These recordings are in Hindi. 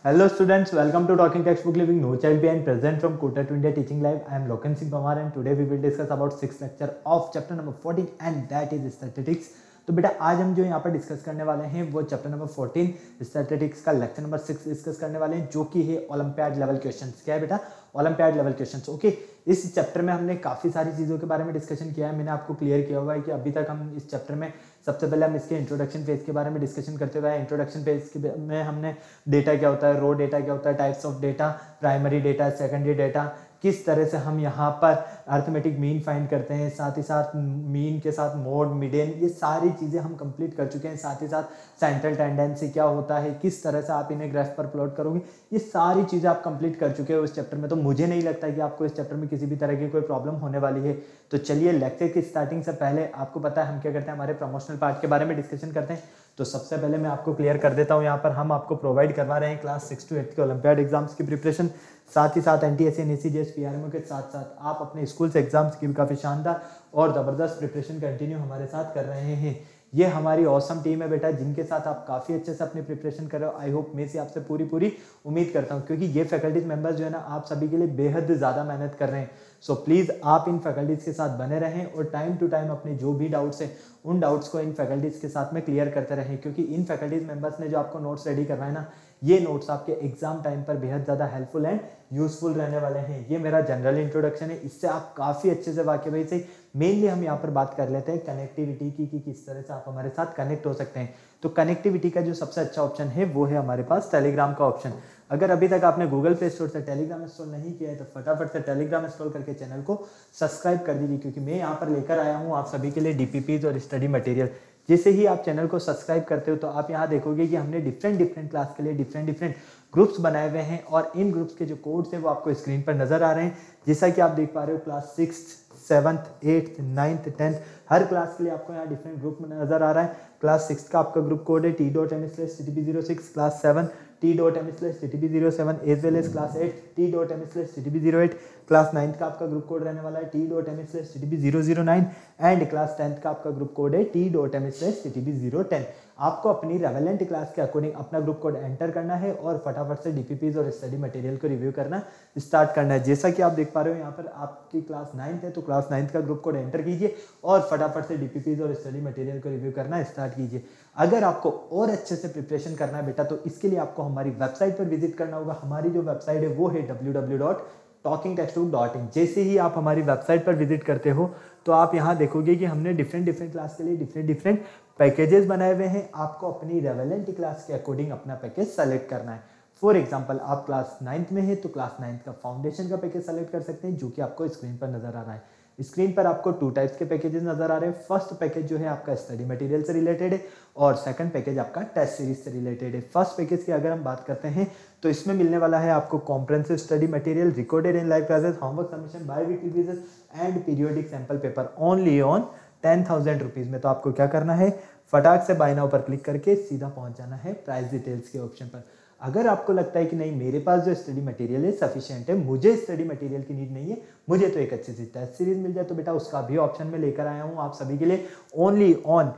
Hello students, welcome to Talking Textbook Living No Child Behind, present from Kota to India Teaching Live. I am Loken Singh Pamar and today we will discuss about 6th lecture of chapter number 14 and that is statistics. तो बेटा आज हम जो यहाँ पर डिस्कस करने वाले हैं वो चैप्टर नंबर 14 स्टैटिस्टिक्स का लेक्चर नंबर 6 डिस्कस करने वाले हैं जो कि है ओलंपियाड लेवल क्वेश्चंस। क्या है बेटा? Olympiad level questions. ओके, इस चैप्टर में हमने काफ़ी सारी चीज़ों के बारे में डिस्कशन किया है। मैंने आपको क्लियर किया हुआ है कि अभी तक हम इस चैप्टर में सबसे पहले हम इसके इंट्रोडक्शन फेज के बारे में डिस्कशन करते हुए इंट्रोडक्शन फेज में हमने डेटा क्या होता है, रो डेटा क्या होता है, types of data, primary data, secondary data, किस तरह से हम यहाँ पर अर्थमेटिक मीन फाइंड करते हैं, साथ ही साथ मीन के साथ मोड, मिडेन, ये सारी चीज़ें हम कंप्लीट कर चुके हैं। साथ ही साथ सेंट्रल टेंडेंसी क्या होता है, किस तरह से आप इन्हें ग्राफ पर प्लॉट करोगे, ये सारी चीज़ें आप कंप्लीट कर चुके हो इस चैप्टर में। तो मुझे नहीं लगता कि आपको इस चैप्टर में किसी भी तरह की कोई प्रॉब्लम होने वाली है। तो चलिए लेक्चर की स्टार्टिंग से पहले आपको पता है हम क्या करते हैं, हमारे प्रमोशनल पार्ट के बारे में डिस्कशन करते हैं। तो सबसे पहले मैं आपको क्लियर कर देता हूँ, यहाँ पर हम आपको प्रोवाइड करवा रहे हैं क्लास 6 to 8 के ओलंपियाड एग्जाम्स की प्रिपरेशन। साथ ही साथ NTSC NSC JS PRMO के साथ साथ आप अपने स्कूल से एग्जाम्स की भी काफ़ी शानदार और ज़बरदस्त प्रिपरेशन कंटिन्यू हमारे साथ कर रहे हैं। ये हमारी ऑसम टीम है बेटा, जिनके साथ आप काफ़ी अच्छे से अपनी प्रिपरेशन कर रहे हो। आई होप मैं से आपसे पूरी उम्मीद करता हूँ, क्योंकि ये फैकल्टीज मेंबर्स जो है ना आप सभी के लिए बेहद ज़्यादा मेहनत कर रहे हैं। सो प्लीज़ आप इन फैकल्टीज़ के साथ बने रहें और टाइम टू टाइम अपने जो भी डाउट्स हैं उन डाउट्स को इन फैकल्टीज़ के साथ में क्लियर करते रहें, क्योंकि इन फैकल्टीज़ मेंबर्स ने जो आपको नोट्स रेडी करवाए ना, ये नोट्स आपके एग्जाम टाइम पर बेहद ज़्यादा हेल्पफुल एंड यूजफुल रहने वाले हैं। ये मेरा जनरल इंट्रोडक्शन है, इससे आप काफ़ी अच्छे से वाकई से मेनली हम यहाँ पर बात कर लेते हैं कनेक्टिविटी की कि किस तरह से आप हमारे साथ कनेक्ट हो सकते हैं। तो कनेक्टिविटी का जो सबसे अच्छा ऑप्शन है वो है हमारे पास टेलीग्राम का ऑप्शन। अगर अभी तक आपने गूगल प्ले स्टोर से टेलीग्राम इंस्टॉल नहीं किया है तो फटाफट से टेलीग्राम इंस्टॉल करके चैनल को सब्सक्राइब कर दीजिए, क्योंकि मैं यहाँ पर लेकर आया हूँ आप सभी के लिए DPPs और स्टडी मटेरियल। जैसे ही आप चैनल को सब्सक्राइब करते हो तो आप यहाँ देखोगे कि हमने डिफरेंट क्लास के लिए डिफरेंट ग्रुप्स बनाए हुए हैं और इन ग्रुप्स के जो कोड्स हैं वो आपको स्क्रीन पर नजर आ रहे हैं। जैसा कि आप देख पा रहे हो, class 6th 7th 8th 9th 10th हर क्लास के लिए आपको यहाँ डिफरेंट ग्रुप में नजर आ रहा है। क्लास 6 का आपका ग्रुप कोड है t.m/ttb06, class 7 t.m/ttb07 as well as class 8 t.m/ttb08, class 9th का आपका ग्रुप कोड रहने वाला है t.m/ttb009 एंड क्लास 10th का आपका ग्रुप कोड है t.m/ttb010। आपको अपनी रेवेलेंट क्लास के अकॉर्डिंग अपना ग्रुप कोड एंटर करना है और फटाफट से DPPs और स्टडी मटेरियल को रिव्यू करना स्टार्ट करना है। जैसा कि आप देख पा रहे हो यहाँ पर आपकी क्लास 9th है तो क्लास 9th का ग्रुप कोड एंटर कीजिए और फटाफट से DPPs और स्टडी मटेरियल को रिव्यू करना स्टार्ट कीजिए। अगर आपको और अच्छे से प्रिपरेशन करना है बेटा तो इसके लिए आपको हमारी वेबसाइट पर विजिट करना होगा। हमारी जो वेबसाइट है वो है www.talkingtextbook.in। जैसे ही आप हमारी वेबसाइट पर विजिट करते हो तो आप यहाँ देखोगे कि हमने डिफरेंट क्लास के लिए डिफरेंट पैकेजेस बनाए हुए हैं। आपको अपनी रेवेलेंट क्लास के अकॉर्डिंग अपना पैकेज सेलेक्ट करना है। फॉर एग्जांपल आप क्लास 9th में है तो क्लास 9th का फाउंडेशन का पैकेज सेलेक्ट कर सकते हैं, जो कि आपको स्क्रीन पर नजर आ रहा है। स्क्रीन पर आपको 2 टाइप्स के पैकेजेस नजर आ रहे हैं। फर्स्ट पैकेज जो है आपका स्टडी मटेरियल से रिलेटेड है और सेकंड पैकेज आपका टेस्ट सीरीज से रिलेटेड है। फर्स्ट पैकेज की अगर हम बात करते हैं तो इसमें मिलने वाला है आपको comprehensive study material, recorded in live classes, homework submission, bye-weekly quizzes and periodic sample paper only on 10,000 rupees में। तो आपको क्या करना है, फटाक से बाय नाउ पर क्लिक करके सीधा पहुंच जाना है प्राइस डिटेल्स के ऑप्शन पर। अगर आपको लगता है कि नहीं मेरे पास जो स्टडी मटेरियल है सफिशिएंट है, मुझे स्टडी मटेरियल की नीड नहीं है, मुझे तो एक अच्छी सी टेस्ट सीरीज मिल जाए, तो बेटा उसका भी ऑप्शन में लेकर आया हूँ आप सभी के लिए ओनली ऑन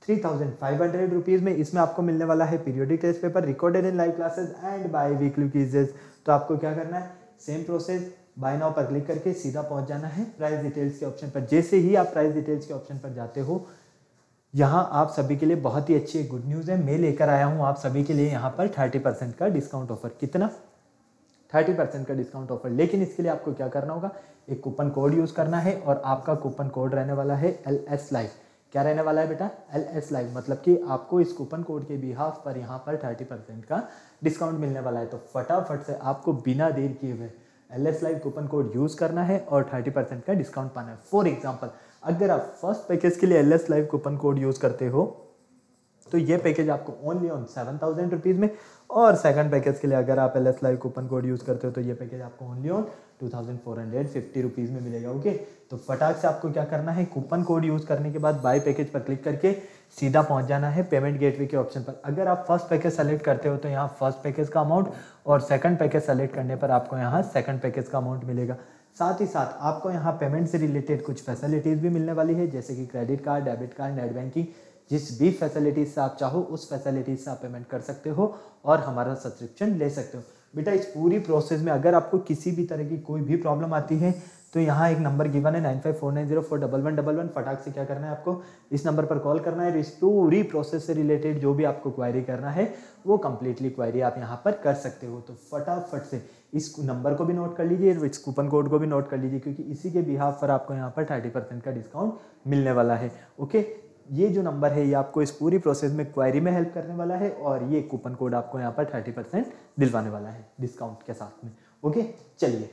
3,500 रुपीज़ में। इसमें आपको मिलने वाला है periodic test paper, recorded in live classes and biweekly quizzes. तो आपको क्या करना है, सेम प्रोसेस, बाय नाउ पर क्लिक करके सीधा पहुंच जाना है प्राइस डिटेल्स के ऑप्शन पर। जैसे ही आप प्राइस डिटेल्स के ऑप्शन पर जाते हो, यहाँ आप सभी के लिए बहुत ही अच्छी गुड न्यूज़ है। मैं लेकर आया हूँ आप सभी के लिए यहाँ पर 30% का डिस्काउंट ऑफर। कितना? 30% का डिस्काउंट ऑफर। लेकिन इसके लिए आपको क्या करना होगा, एक कूपन कोड यूज़ करना है और आपका कूपन कोड रहने वाला है LS Live। क्या रहने वाला है बेटा? LS Live, मतलब कि आपको इस कूपन कोड के बिहाफ पर यहाँ पर 30% का डिस्काउंट मिलने वाला है। तो फटाफट से आपको बिना देर किए हुए LS Live coupon code use करना है और 30% का डिस्काउंट पाना है। फॉर एग्जाम्पल अगर आप फर्स्ट पैकेज के लिए LS Live coupon code use करते हो तो ये पैकेज आपको ओनली ऑन 7,000 रुपीज़ में, और सेकंड पैकेज के लिए अगर आप LS Live coupon code use करते हो तो ये पैकेज आपको ओनली ऑन 2,450 रुपीज़ में मिलेगा। ओके, तो फटाक से आपको क्या करना है, कूपन कोड यूज़ करने के बाद बाय पैकेज पर क्लिक करके सीधा पहुंच जाना है पेमेंट गेटवे के ऑप्शन पर। अगर आप फर्स्ट पैकेज सेलेक्ट करते हो तो यहाँ फर्स्ट पैकेज का अमाउंट और सेकंड पैकेज सेलेक्ट करने पर आपको यहाँ सेकंड पैकेज का अमाउंट मिलेगा। साथ ही साथ आपको यहाँ पेमेंट से रिलेटेड कुछ फैसिलिटीज़ भी मिलने वाली है, जैसे कि credit card, debit card, net banking, जिस भी फैसिलिटीज से आप चाहो उस फैसिलिटीज से आप पेमेंट कर सकते हो और हमारा सब्सक्रिप्शन ले सकते हो। बेटा इस पूरी प्रोसेस में अगर आपको किसी भी तरह की कोई भी प्रॉब्लम आती है तो यहाँ एक नंबर गिवन है 9549041111। फटाक से क्या करना है, आपको इस नंबर पर कॉल करना है। इस पूरी प्रोसेस से रिलेटेड जो भी आपको क्वायरी करना है वो कंप्लीटली क्वायरी आप यहाँ पर कर सकते हो। तो फटाफट से इस नंबर को भी नोट कर लीजिए, इस कूपन कोड को भी नोट कर लीजिए, क्योंकि इसी के बिहाफ पर आपको यहाँ पर 30% का डिस्काउंट मिलने वाला है। ओके, ये जो नंबर है ये आपको इस पूरी प्रोसेस में क्वायरी में हेल्प करने वाला है और ये कूपन कोड आपको यहाँ पर 30% दिलवाने वाला है डिस्काउंट के साथ में। ओके, चलिए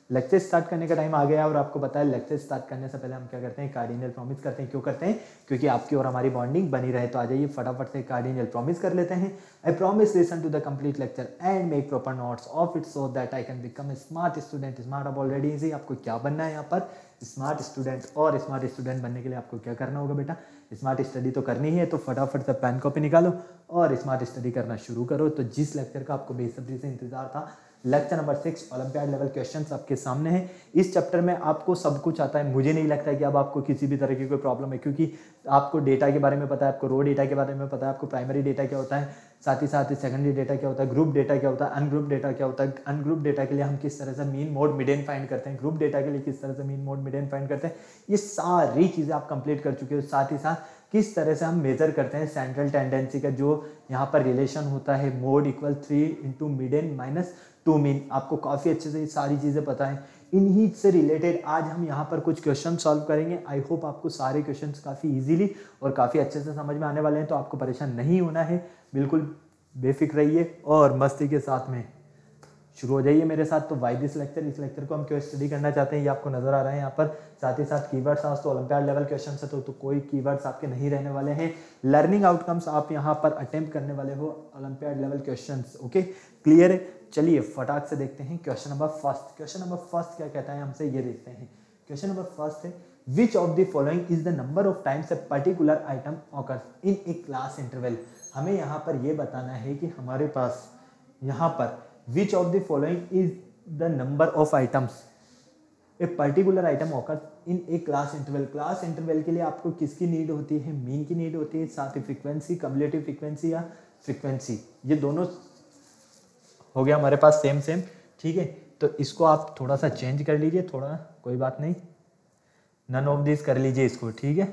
लेक्चर स्टार्ट करने का टाइम आ गया और आपको पता है लेक्चर स्टार्ट करने से पहले हम क्या करते हैं, कार्डिनल प्रॉमिस करते हैं। क्यों करते हैं? क्योंकि आपकी और हमारी बॉन्डिंग बनी रहे। तो आ जाइए फटाफट से कार्डिनल प्रॉमिस कर लेते हैं। I promise listen to the complete lecture and make proper notes of it so that I can become a smart student. Smart अब ऑलरेडी इजी, आपको क्या बनना है यहाँ पर, स्मार्ट स्टूडेंट। और स्मार्ट स्टूडेंट बनने के लिए आपको क्या करना होगा बेटा, स्मार्ट स्टडी तो करनी ही है। तो फटाफट से पेन कॉपी निकालो और स्मार्ट स्टडी करना शुरू करो। तो जिस लेक्चर का आपको बेसब्री से इंतजार था, lecture number 6 olympiad level questions आपके सामने हैं। इस चैप्टर में आपको सब कुछ आता है। मुझे नहीं लगता है कि अब आपको किसी भी तरह की कोई प्रॉब्लम है, क्योंकि आपको डेटा के बारे में पता है, आपको रो डेटा के बारे में पता है, आपको प्राइमरी डेटा क्या होता है, साथ ही सेकेंडरी डेटा क्या होता है, ग्रुप डेटा क्या होता है, अनग्रुप डेटा क्या होता है, अनग्रुप डेटा के लिए हम किस तरह से मीन मोड मिडेन फाइंड करते हैं, ग्रुप डेटा के लिए किस तरह से मीन मोड मिडेन फाइंड करते हैं, ये सारी चीज़ें आप कंप्लीट कर चुके हो। साथ ही साथ किस तरह से हम मेजर करते हैं सेंट्रल टेंडेंसी का जो यहाँ पर रिलेशन होता है, mode equal 3 into median minus 2 mean, आपको काफ़ी अच्छे से ये सारी चीज़ें पता है। इन्हीं से रिलेटेड आज हम यहाँ पर कुछ क्वेश्चन सॉल्व करेंगे। आई होप आपको सारे क्वेश्चंस काफ़ी इजीली और काफ़ी अच्छे से समझ में आने वाले हैं। तो आपको परेशान नहीं होना है, बिल्कुल बेफिक्र रहिए और मस्ती के साथ में शुरू हो जाइए मेरे साथ। तो वाई दिस लेक्चर, इस लेक्चर को हम क्यों स्टडी करना चाहते हैं ये आपको नजर आ रहा है यहाँ पर। साथ ही साथ कीवर्ड्स आज तो ओलंपियाड लेवल क्वेश्चन है, तो कोई कीवर्ड्स आपके नहीं रहने वाले हैं। लर्निंग आउटकम्स आप यहाँ पर अटेम्प्ट करने वाले हो olympiad level question. Okay, clear है? चलिए फटाक से देखते हैं question number first. Question number first क्या कहता है हमसे, ये देखते हैं। क्वेश्चन नंबर फर्स्ट है, विच of the following is the number of times a particular item occurs in A class interval. हमें यहाँ पर ये बताना है कि हमारे पास यहाँ पर which of the following is the number of items a particular item occurs in a class interval। Class interval के लिए आपको किसकी नीड होती है, मीन की नीड होती है, साथ ही फ्रीक्वेंसी, कम्युलेटिव फ्रीक्वेंसी या फ्रीक्वेंसी, ये दोनों हो गया हमारे पास सेम सेम। ठीक है, तो इसको आप थोड़ा सा चेंज कर लीजिए, थोड़ा कोई बात नहीं, नन ऑफ दिस कर लीजिए इसको। ठीक है,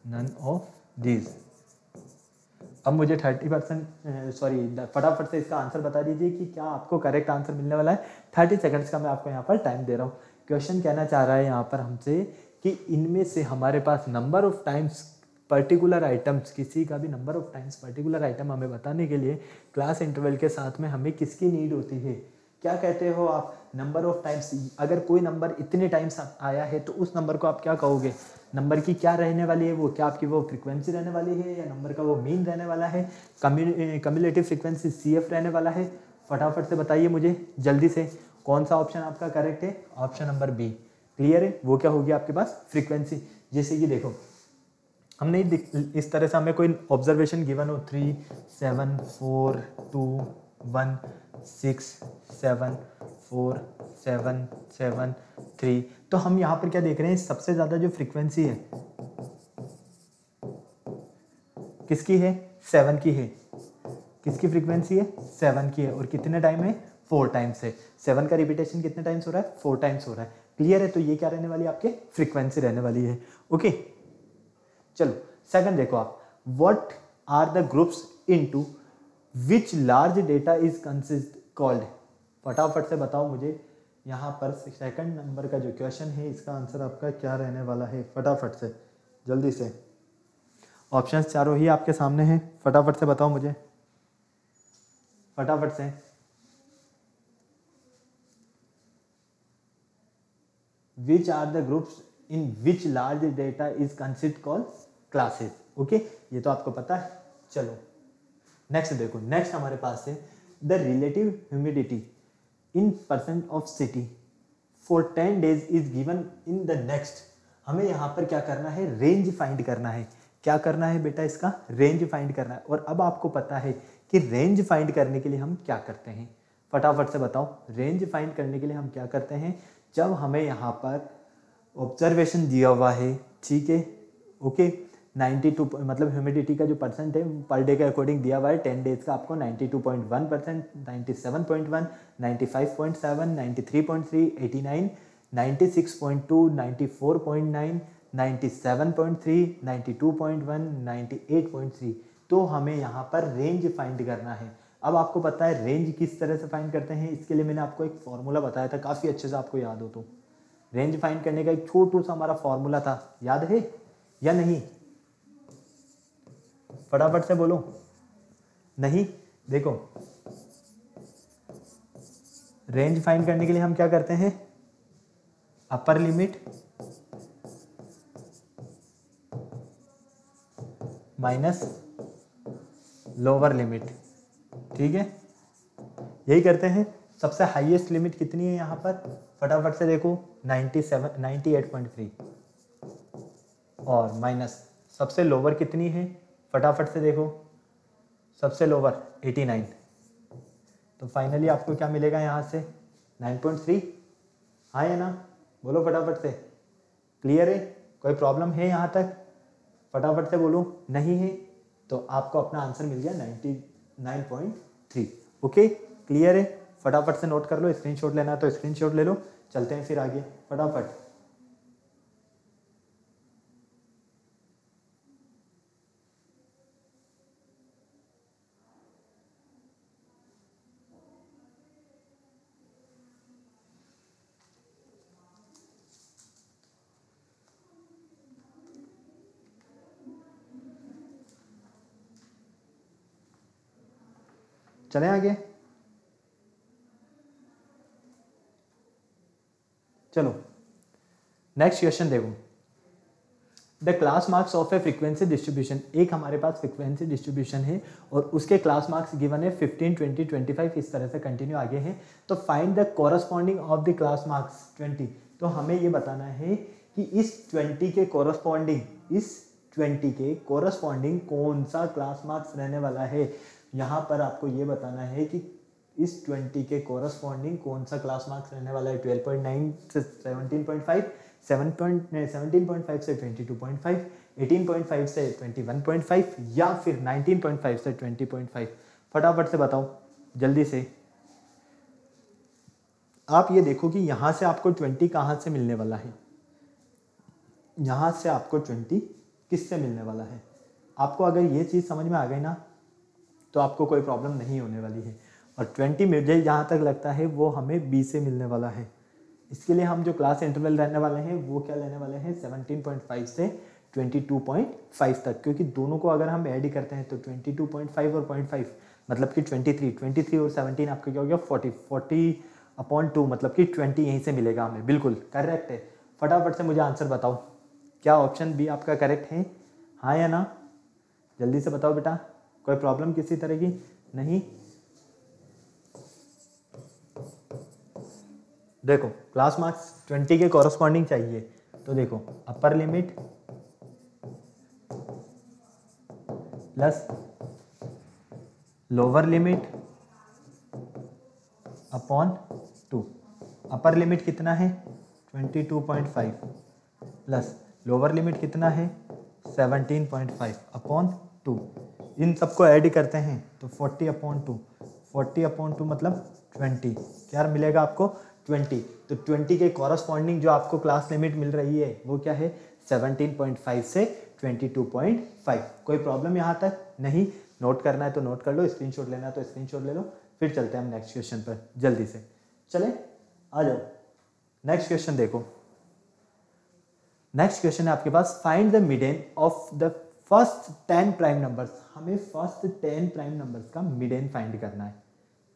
नन ऑफ दिस। अब मुझे 30% सॉरी फटाफट से इसका आंसर बता दीजिए कि क्या आपको करेक्ट आंसर मिलने वाला है। 30 सेकंड्स का मैं आपको यहाँ पर टाइम दे रहा हूँ। क्वेश्चन कहना चाह रहा है यहाँ पर हमसे कि इनमें से हमारे पास number of times particular items, किसी का भी number of times particular item हमें बताने के लिए क्लास इंटरवल के साथ में हमें किसकी नीड होती है। क्या कहते हो आप, नंबर ऑफ टाइम्स। अगर कोई नंबर इतने टाइम्स आया है तो उस नंबर को आप क्या कहोगे, नंबर की क्या रहने वाली है वो, क्या आपकी वो फ्रीक्वेंसी रहने वाली है या नंबर का वो मीन रहने वाला है, कम्युलेटिव फ्रीक्वेंसी CF रहने वाला है। फटाफट से बताइए मुझे जल्दी से, कौन सा ऑप्शन आपका करेक्ट है। ऑप्शन नंबर बी, क्लियर है, वो क्या होगी आपके पास, फ्रीक्वेंसी। जैसे कि देखो हमने इस तरह से हमें कोई ऑब्जर्वेशन गिवन हो 3 7 4 2 1 6 7 4 7 7 3, तो हम यहाँ पर क्या देख रहे हैं, सबसे ज़्यादा जो फ्रीक्वेंसी है किसकी है, 7 की है। किसकी फ्रीक्वेंसी है, 7 की है। और कितने टाइम है, 4 टाइम्स है। 7 का रिपीटेशन कितने टाइम्स हो रहा है, 4 टाइम्स हो रहा है। क्लियर है, तो ये क्या रहने वाली है, आपके फ्रीक्वेंसी रहने वाली है। ओके, चलो सेकंड देखो आप, what are the groups into which large data is consist called. फटाफट से बताओ मुझे यहाँ पर सेकंड नंबर का जो क्वेश्चन है इसका आंसर आपका क्या रहने वाला है। फटाफट से जल्दी से, ऑप्शंस चारों ही आपके सामने हैं, फटाफट से बताओ मुझे, फटाफट से। Which are the groups in which large data is consist called classes. Okay, ये तो आपको पता है। चलो नेक्स्ट देखो, नेक्स्ट हमारे पास है the relative humidity in percent of city for 10 days is given in the next. हमें यहाँ पर क्या करना है, रेंज फाइंड करना है। क्या करना है बेटा, इसका रेंज फाइंड करना है। और अब आपको पता है कि रेंज फाइंड करने के लिए हम क्या करते हैं, फटाफट से बताओ। रेंज फाइंड करने के लिए हम क्या करते हैं, जब हमें यहाँ पर ऑब्जर्वेशन दिया हुआ है, ठीक है, ओके। 92 मतलब ह्यूमिडिटी का जो परसेंट है पर डे के अकॉर्डिंग दिया हुआ है, 10 डेज का आपको 92.1%, 97.1, 95.7, 93.3, 89, 96.2, 94.9, 97.3, 92.1, 98.3। तो हमें यहाँ पर रेंज फाइंड करना है। अब आपको पता है रेंज किस तरह से फाइंड करते हैं, इसके लिए मैंने आपको एक फॉर्मूला बताया था, काफ़ी अच्छे से आपको याद हो तो। रेंज फाइंड करने का एक छोटू सा हमारा फॉर्मूला था, याद है या नहीं? फटाफट से बोलो। नहीं? देखो, रेंज फाइंड करने के लिए हम क्या करते हैं, upper limit minus lower limit, ठीक है, यही करते हैं। सबसे हाईएस्ट लिमिट कितनी है यहाँ पर, फटाफट से देखो, 98.3, और माइनस सबसे लोअर कितनी है, फटाफट से देखो, सबसे लोअर 89। तो फाइनली आपको क्या मिलेगा यहाँ से, 9.3। हाँ या ना, बोलो फटाफट से। क्लियर है? कोई प्रॉब्लम है यहाँ तक? फटाफट से बोलो। नहीं है तो आपको अपना आंसर मिल गया 99.3। ओके, क्लियर है? फटाफट से नोट कर लो, स्क्रीनशॉट लेना है तो स्क्रीनशॉट ले लो। चलते हैं फिर आगे फटाफट। चलें आगे। चलो नेक्स्ट क्वेश्चन देखो। The class marks of a frequency distribution, एक हमारे पास फ्रीक्वेंसी डिस्ट्रीब्यूशन है और उसके क्लास मार्क्स गिवन है 15, 20, 25, इस तरह से कंटिन्यू आगे है। तो find the corresponding of the class marks 20। तो हमें ये बताना है कि इस 20 के कॉरस्पॉन्डिंग कौन सा क्लास मार्क्स रहने वाला है। यहाँ पर आपको ये बताना है कि इस 20 के कॉरस्पॉन्डिंग कौन सा क्लास मार्क्स रहने वाला है। 12.9 से 17.5, 17.5 से 22.5, 18.5 से 21.5 या फिर 19.5 से 20.5। फटाफट से बताओ जल्दी से। आप ये देखो कि यहाँ से आपको 20 कहाँ से मिलने वाला है, यहाँ से आपको 20 किससे मिलने वाला है। आपको अगर ये चीज़ समझ में आ गई ना तो आपको कोई प्रॉब्लम नहीं होने वाली है। और 20 मुझे जहाँ तक लगता है वो हमें बी से मिलने वाला है। इसके लिए हम जो क्लास इंटरवल रहने वाले हैं वो क्या लेने वाले हैं, 17.5 से 22.5 तक, क्योंकि दोनों को अगर हम ऐड करते हैं तो 22.5 और 0.5 मतलब कि 23 और 17 आपका क्या हो गया 40/2 मतलब कि 20 यहीं से मिलेगा हमें। बिल्कुल करेक्ट है। फटाफट से मुझे आंसर बताओ, क्या ऑप्शन बी आपका करेक्ट है, हाँ या ना? जल्दी से बताओ बेटा, कोई प्रॉब्लम किसी तरह की नहीं? देखो क्लास मार्क्स 20 के कॉरस्पॉन्डिंग चाहिए तो देखो upper limit plus lower limit upon 2। Upper limit कितना है 22.5 प्लस लोअर लिमिट कितना है 17.5 अपॉन 2। इन सबको ऐड करते हैं तो 40/2, 40/2 मतलब 20। क्या मिलेगा आपको 20। तो 20 के कॉरस्पॉन्डिंग जो आपको क्लास लिमिट मिल रही है वो क्या है 17.5 से 22.5। कोई प्रॉब्लम यहाँ तक नहीं? नोट करना है तो नोट कर लो, स्क्रीनशॉट लेना है तो स्क्रीनशॉट ले लो। फिर चलते हैं हम नेक्स्ट क्वेश्चन पर जल्दी से। चले आ जाओ, नेक्स्ट क्वेश्चन देखो। नेक्स्ट क्वेश्चन है आपके पास, find the median of the first 10 prime numbers. हमें फर्स्ट 10 प्राइम नंबर्स का मिडेन फाइंड करना है।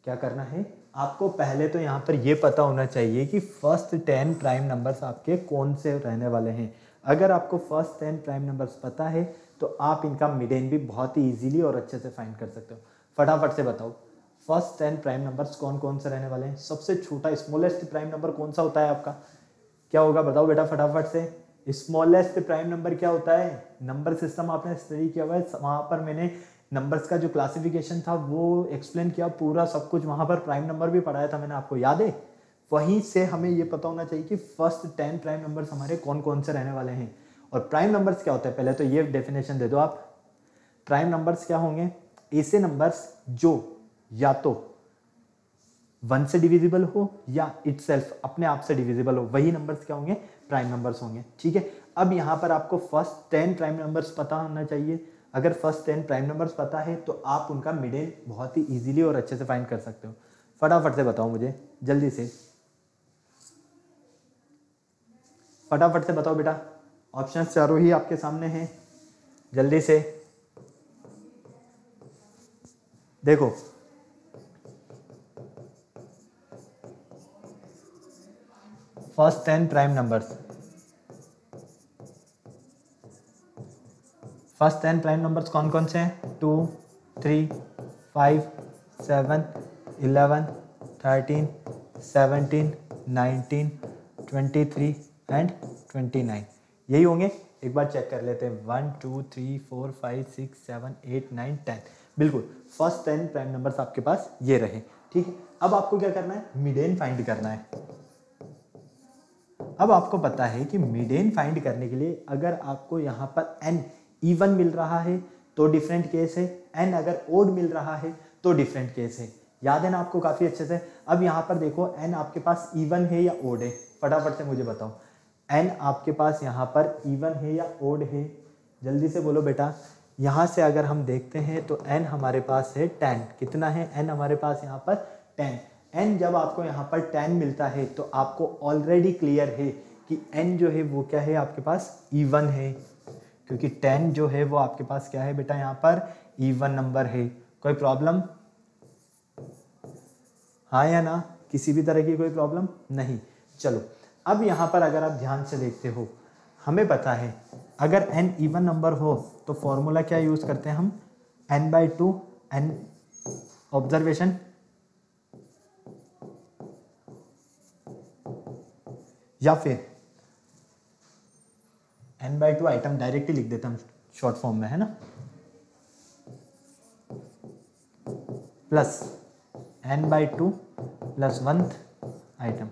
क्या करना है आपको, पहले तो यहाँ पर ये पता होना चाहिए कि फर्स्ट 10 प्राइम नंबर्स आपके कौन से रहने वाले हैं। अगर आपको फर्स्ट 10 प्राइम नंबर्स पता है तो आप इनका मिडेन भी बहुत ही इजीली और अच्छे से फाइंड कर सकते हो। फटाफट से बताओ फर्स्ट 10 प्राइम नंबर्स कौन कौन से रहने वाले हैं। सबसे छोटा स्मॉलेस्ट प्राइम नंबर कौन सा होता है आपका, क्या होगा बताओ बेटा फटाफट से। स्मॉलेस्ट प्राइम नंबर क्या होता है, नंबर सिस्टम आपने स्टडी किया हुआ है, वहाँ पर मैंने नंबर्स का जो क्लासिफिकेशन था वो एक्सप्लेन किया पूरा सब कुछ, वहाँ पर प्राइम नंबर भी पढ़ाया था मैंने आपको, याद है? वहीं से हमें ये पता होना चाहिए कि फर्स्ट 10 प्राइम नंबर्स हमारे कौन कौन से रहने वाले हैं। और प्राइम नंबर्स क्या होता है, पहले तो ये डेफिनेशन दे दो आप। प्राइम नंबर्स क्या होंगे, ऐसे नंबर्स जो या तो 1 से डिविजिबल हो या इटसेल्फ अपने आप से डिविजिबल हो, वही नंबर्स क्या होंगे, प्राइम नंबर्स होंगे। ठीक है, अब यहाँ पर आपको फर्स्ट 10 प्राइम नंबर्स पता होना चाहिए। अगर फर्स्ट 10 प्राइम नंबर्स पता है तो आप उनका मिडिल बहुत ही इजीली और अच्छे से फाइंड कर सकते हो। फटाफट से बताओ मुझे, जल्दी से फटाफट से बताओ बेटा, ऑप्शंस चारों ही आपके सामने हैं, जल्दी से देखो। First 10 prime numbers, first 10 prime numbers कौन कौन से हैं, 2, 3, 5, 7, 11, 13, 17, 19, 23 एंड 29, यही होंगे। एक बार चेक कर लेते हैं, 1, 2, 3, 4, 5, 6, 7, 8, 9, 10, बिल्कुल फर्स्ट 10 प्राइम नंबर्स आपके पास ये रहे। ठीक है, अब आपको क्या करना है, मीडियन फाइंड करना है। अब आपको पता है कि मीडियन फाइंड करने के लिए अगर आपको यहाँ पर n इवन मिल रहा है तो डिफरेंट केस है, n अगर ओड मिल रहा है तो डिफरेंट केस है। याद है ना आपको काफी अच्छे से। अब यहाँ पर देखो n आपके पास इवन है या ओड है, फटाफट से मुझे बताओ, n आपके पास यहाँ पर इवन है या ओड है, जल्दी से बोलो बेटा। यहाँ से अगर हम देखते हैं तो n हमारे पास है 10, कितना है n हमारे पास यहाँ पर 10। n जब आपको यहाँ पर 10 मिलता है तो आपको ऑलरेडी क्लियर है कि n जो है वो क्या है, आपके पास इवन है, क्योंकि 10 जो है वो आपके पास क्या है बेटा, यहाँ पर इवन नंबर है। कोई प्रॉब्लम, हाँ या ना, किसी भी तरह की कोई प्रॉब्लम नहीं। चलो अब यहाँ पर अगर आप ध्यान से देखते हो, हमें पता है अगर n इवन नंबर हो तो फॉर्मूला क्या यूज करते हैं हम, n/2 n ऑब्जर्वेशन, या फिर n/2 आइटम डायरेक्टली लिख देते हम शॉर्ट फॉर्म में, है ना, plus n/2 plus 1th item.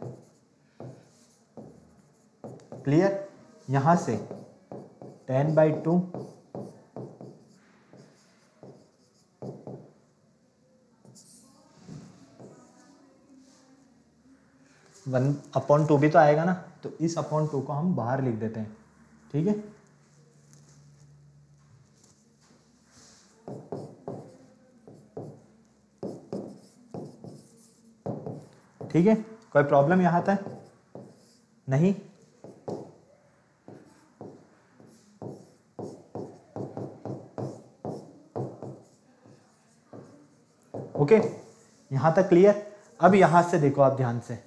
Clear, यहां से 10/2 1/2 भी तो आएगा ना, तो इस अपॉन 2 को हम बाहर लिख देते हैं। ठीक है, ठीक है, कोई प्रॉब्लम यहां तक नहीं। ओके, यहां तक क्लियर। अब यहां से देखो आप ध्यान से,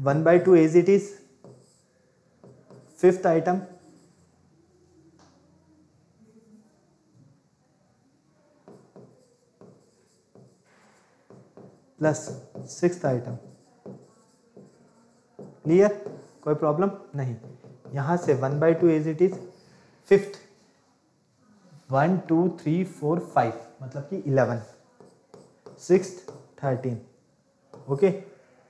1/2 as it is, 5th item plus 6th item. Clear, कोई प्रॉब्लम नहीं। यहां से 1/2 एज इट इज, 5th 1 2 3 4 5 मतलब कि 11, 6th 13। ओके,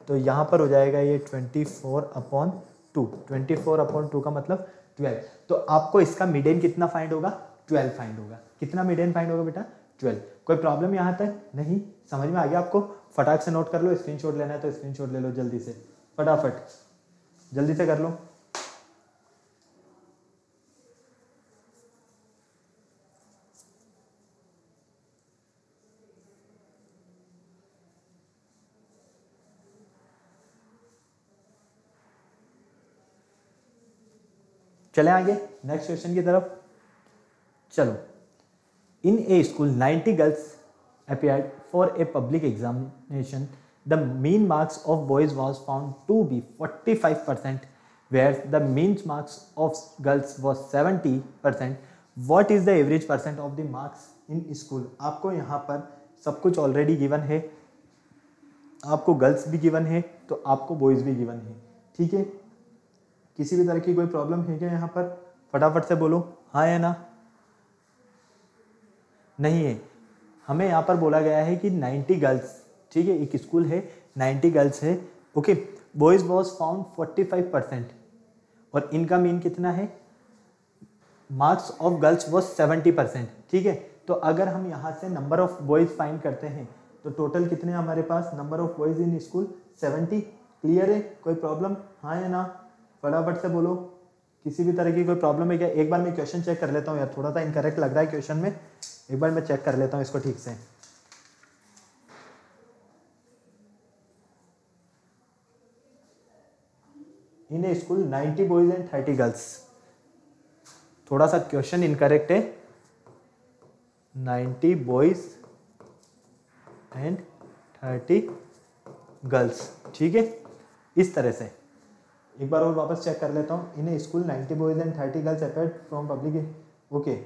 तो यहाँ पर हो जाएगा ये 24/2, 24/2 का मतलब 12। तो आपको इसका मीडियन कितना फाइंड होगा, 12 फाइंड होगा। कितना मीडियन फाइंड होगा बेटा, 12। कोई प्रॉब्लम यहाँ तक नहीं, समझ में आ गया आपको। फटाक से नोट कर लो, स्क्रीनशॉट लेना है तो स्क्रीनशॉट ले लो जल्दी से, फटाफट जल्दी से कर लो। चले आगे नेक्स्ट क्वेश्चन की तरफ। चलो, in a school 90 girls appeared for a public examination. The mean marks of boys was found to be 45%, whereas the mean marks of girls was 70%. What is the average percent of the marks in school? आपको यहाँ पर सब कुछ ऑलरेडी गिवन है, आपको गर्ल्स भी गिवन है तो आपको बॉयज़ भी गिवन है। ठीक है, किसी भी तरह की कोई प्रॉब्लम है क्या यहाँ पर, फटाफट से बोलो हाँ या ना। नहीं है, हमें यहाँ पर बोला गया है कि 90 गर्ल्स, ठीक है, एक स्कूल है 90 गर्ल्स है, ओके। बॉयज़ वॉज फाउंड 45% और इनका मीन कितना है, मार्क्स ऑफ गर्ल्स वॉज 70%, ठीक है। तो अगर हम यहाँ से नंबर ऑफ बॉयज़ फाइंड करते हैं तो टोटल कितने हमारे पास, number of boys in school 70। Clear है, कोई प्रॉब्लम, हाँ या ना, फटाफट से बोलो, किसी भी तरह की कोई प्रॉब्लम है क्या? एक बार मैं क्वेश्चन चेक कर लेता हूँ यार, थोड़ा सा इनकरेक्ट लग रहा है क्वेश्चन में, एक बार मैं चेक कर लेता हूँ इसको ठीक से। इन a school 90 boys and 30 girls, थोड़ा सा क्वेश्चन इनकरेक्ट है। 90 बॉयज एंड 30 गर्ल्स, ठीक है। इस तरह से एक बार और वापस चेक कर लेता हूँ। In a school 90 boys and 30 girls appeared from public, okay,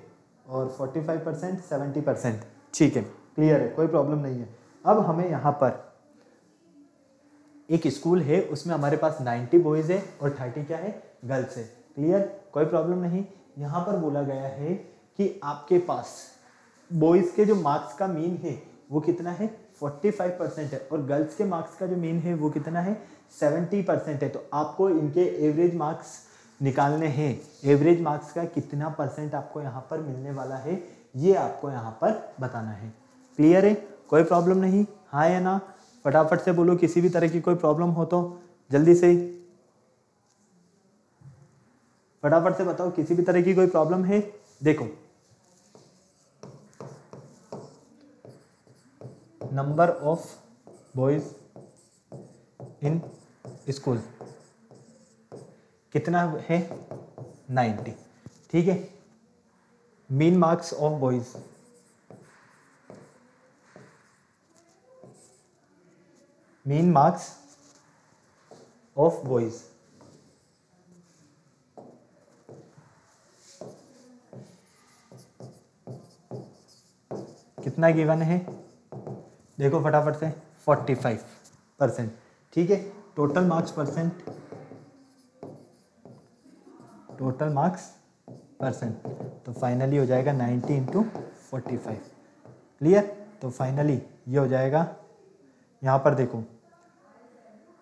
और 45% 70%, ठीक है, क्लियर है, कोई प्रॉब्लम नहीं है। अब हमें यहाँ पर एक स्कूल है, उसमें हमारे पास 90 बॉयज़ है और 30 क्या है, गर्ल्स है, क्लियर, कोई प्रॉब्लम नहीं। यहाँ पर बोला गया है कि आपके पास बॉयज़ के जो मार्क्स का मीन है वो कितना है, 45% है, और गर्ल्स के मार्क्स का जो मीन है वो कितना है, 70% है। तो आपको इनके एवरेज मार्क्स निकालने हैं। एवरेज मार्क्स का कितना परसेंट आपको यहाँ पर मिलने वाला है, ये आपको यहाँ पर बताना है। क्लियर है, कोई प्रॉब्लम नहीं, हाँ या ना, फटाफट से बोलो, किसी भी तरह की कोई प्रॉब्लम हो तो जल्दी से फटाफट से बताओ, किसी भी तरह की कोई प्रॉब्लम है। देखो, number of boys in school कितना है, 90, ठीक है। Mean marks of boys, mean marks of boys कितना गिवन है, देखो फटाफट से, 45%, ठीक है। Total marks percent, total marks percent, तो फाइनली हो जाएगा 90 इंटू 45, क्लियर। तो फाइनली ये हो जाएगा, यहाँ पर देखो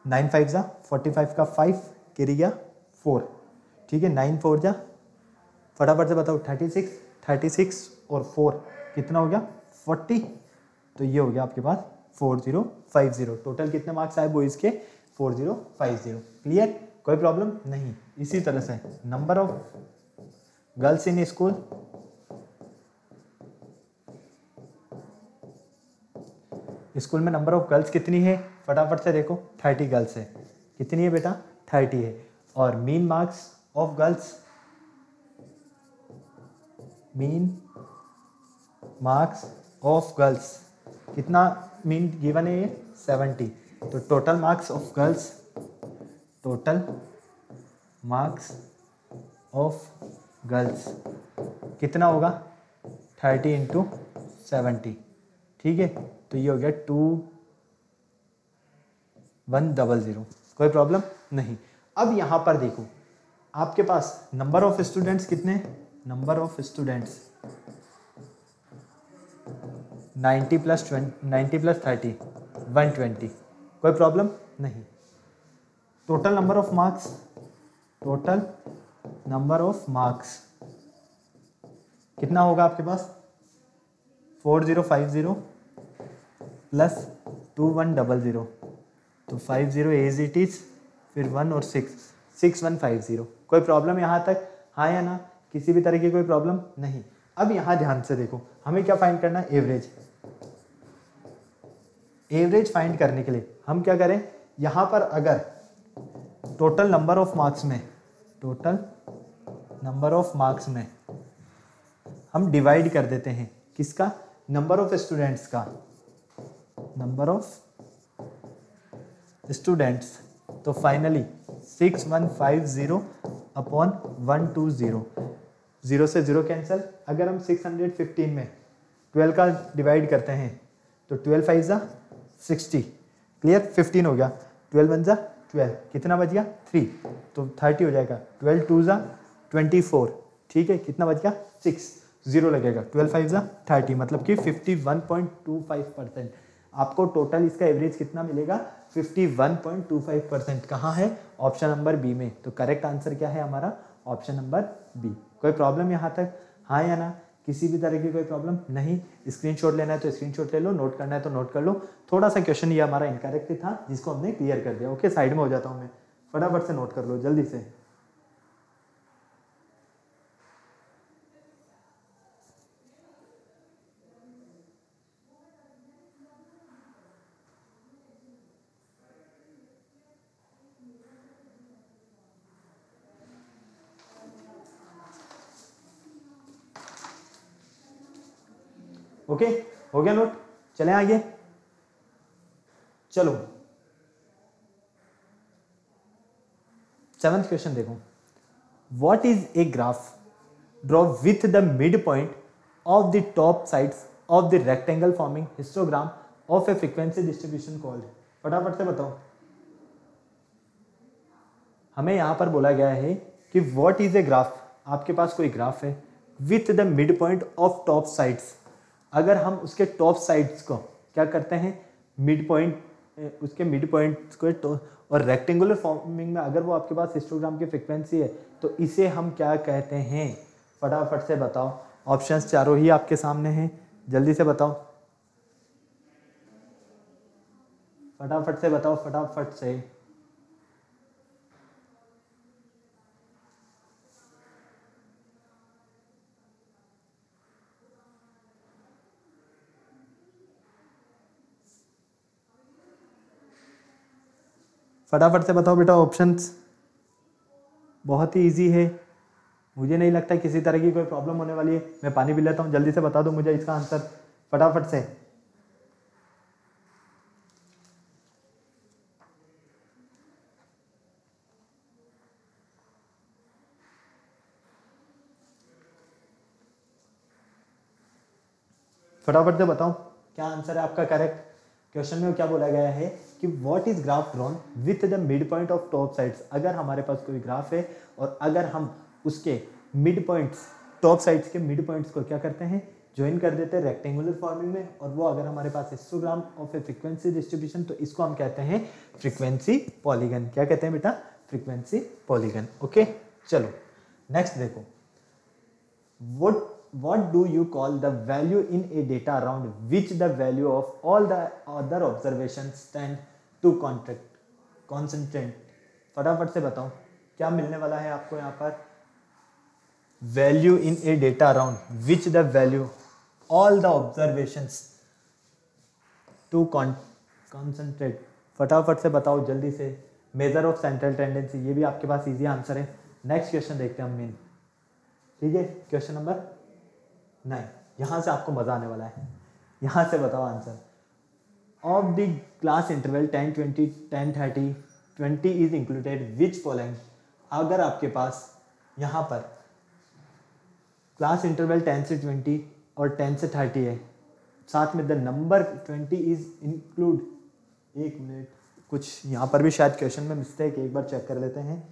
9 5 जा 45 का 5 गिर गया 4, ठीक है। 9 4 जा, फटाफट से बताओ, 36 और 4 कितना हो गया, 40, तो ये हो गया आपके पास 4050। टोटल कितने मार्क्स आए बॉयज़ के, 4050, क्लियर, कोई प्रॉब्लम नहीं। इसी तरह से number of girls in school, school में नंबर ऑफ गर्ल्स कितनी है, फटाफट से देखो, 30 गर्ल्स है, कितनी है बेटा, 30 है। और mean marks of girls, mean marks of girls कितना मीन गिवन है, ये 70। तो total marks of girls, total marks of girls कितना होगा, 30 इंटू 70, ठीक है। तो ये हो गया 2100, कोई प्रॉब्लम नहीं। अब यहाँ पर देखो, आपके पास नंबर ऑफ स्टूडेंट्स कितने, नंबर ऑफ स्टूडेंट्स 90 प्लस 30 120, कोई प्रॉब्लम नहीं। Total number of marks, total number of marks कितना होगा आपके पास, 4050 प्लस 2100, तो 50 एज इट इज, फिर 1 और 6 6150, कोई प्रॉब्लम यहाँ तक, हाँ या ना, किसी भी तरह की कोई प्रॉब्लम नहीं। अब यहाँ ध्यान से देखो, हमें क्या फाइंड करना है, एवरेज। एवरेज फाइंड करने के लिए हम क्या करें, यहाँ पर अगर टोटल नंबर ऑफ मार्क्स में, टोटल नंबर ऑफ मार्क्स में हम डिवाइड कर देते हैं, किसका, नंबर ऑफ स्टूडेंट्स का, नंबर ऑफ स्टूडेंट्स, तो फाइनली 6150 अपॉन 120, 0 से 0 कैंसिल। अगर हम 615 में 12 का डिवाइड करते हैं तो 12 5 जा 60, क्लियर, 15 हो गया, 12 1 जा 12, कितना बच गया 3, तो 30 हो जाएगा, 12 2 जा 24, ठीक है, कितना बच गया 6, 0 लगेगा, 12 5 जा 30, मतलब कि 51.25%। आपको टोटल इसका एवरेज कितना मिलेगा 51.25%। कहाँ है? ऑप्शन नंबर बी में। तो करेक्ट आंसर क्या है हमारा? Option number B. कोई प्रॉब्लम यहाँ तक? हाँ या ना? किसी भी तरह की कोई प्रॉब्लम नहीं? स्क्रीनशॉट लेना है तो स्क्रीनशॉट ले लो, नोट करना है तो नोट कर लो। थोड़ा सा क्वेश्चन ये हमारा इनकरेक्ट था जिसको हमने क्लियर कर दिया। ओके, साइड में हो जाता हूँ मैं, फटाफट से नोट कर लो जल्दी से। ओके, हो गया नोट? चलें आगे। चलो 7th क्वेश्चन देखो। What is a graph draw with the mid point of the top sides of the rectangle forming histogram of a frequency distribution called? फटाफट से बताओ। हमें यहां पर बोला गया है कि व्हाट इज ए ग्राफ, आपके पास कोई ग्राफ है with the mid point of top sides. अगर हम उसके टॉप साइड्स को क्या करते हैं, मिड पॉइंट, उसके मिड पॉइंट को और रेक्टेंगुलर फॉर्मिंग में अगर वो आपके पास हिस्टोग्राम की फ्रीक्वेंसी है तो इसे हम क्या कहते हैं? फटाफट से बताओ। ऑप्शंस चारों ही आपके सामने हैं, जल्दी से बताओ, फटाफट से बताओ, फटाफट से। फटाफट से बताओ बेटा ऑप्शंस। बहुत ही इजी है, मुझे नहीं लगता किसी तरह की कोई प्रॉब्लम होने वाली है। मैं पानी पी लेता हूँ, जल्दी से बता दो मुझे इसका आंसर फटाफट से। फटाफट से बताओ क्या आंसर है आपका करेक्ट। क्वेश्चन में क्या बोला गया है कि what is graph drawn with the mid point of top sides. अगर हमारे पास कोई ग्राफ है और अगर हम उसके मिड पॉइंट्स, टॉप साइड्स के मिड पॉइंट्स को क्या करते हैं, ज्वाइन कर देते हैं रेक्टेंगुलर फॉर्मिंग में, और वो अगर हमारे पास histogram of a frequency distribution, तो इसको हम कहते हैं फ्रीक्वेंसी पॉलीगन। क्या कहते हैं बेटा? Frequency polygon. ओके, चलो नेक्स्ट देखो। what do you call the value in a data around which the value of all the other observations tend to concentrate? फटाफट से बताओ क्या मिलने वाला है आपको यहाँ पर? Value in a data around which the value all the observations to concentrate. फटाफट से बताओ जल्दी से। मेजर ऑफ सेंट्रल टेंडेंसी, ये भी आपके पास इजी आंसर है। नेक्स्ट क्वेश्चन देखते हैं हम मेन, ठीक है, क्वेश्चन नंबर 9। यहां से आपको मजा आने वाला है, यहां से बताओ answer. Of the class interval 10, 20, 10, 30, 20 is included which following. अगर आपके पास यहाँ पर क्लास इंटरवल 10 से 20 और 10 से 30 है, साथ में द नंबर 20 इज इंक्लूड, एक मिनट, कुछ यहाँ पर भी शायद क्वेश्चन में मिस्टेक है, एक बार चेक कर लेते हैं।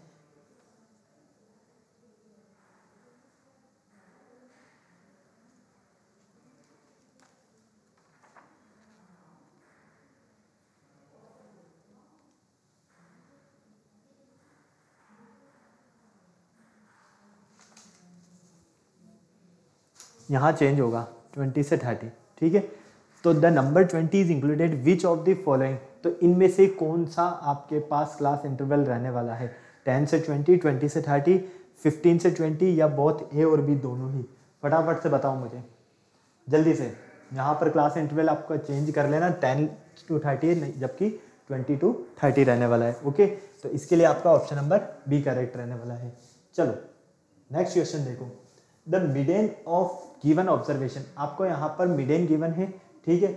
यहाँ चेंज होगा 20 से 30, ठीक है। तो the number 20 is included which of the following, तो इनमें से कौन सा आपके पास क्लास इंटरवल रहने वाला है? 10 से 20, 20 से 30, 15 से 20, या बोथ ए और बी दोनों ही? फटाफट से बताओ मुझे जल्दी से। यहाँ पर क्लास इंटरवल आपका चेंज कर लेना, 10 to 30 नहीं, जबकि 20 to 30 रहने वाला है। ओके, तो इसके लिए आपका ऑप्शन नंबर बी करेक्ट रहने वाला है। चलो नेक्स्ट क्वेश्चन देखो। The median of given observation, आपको यहाँ पर मिडेन गिवन है, ठीक है।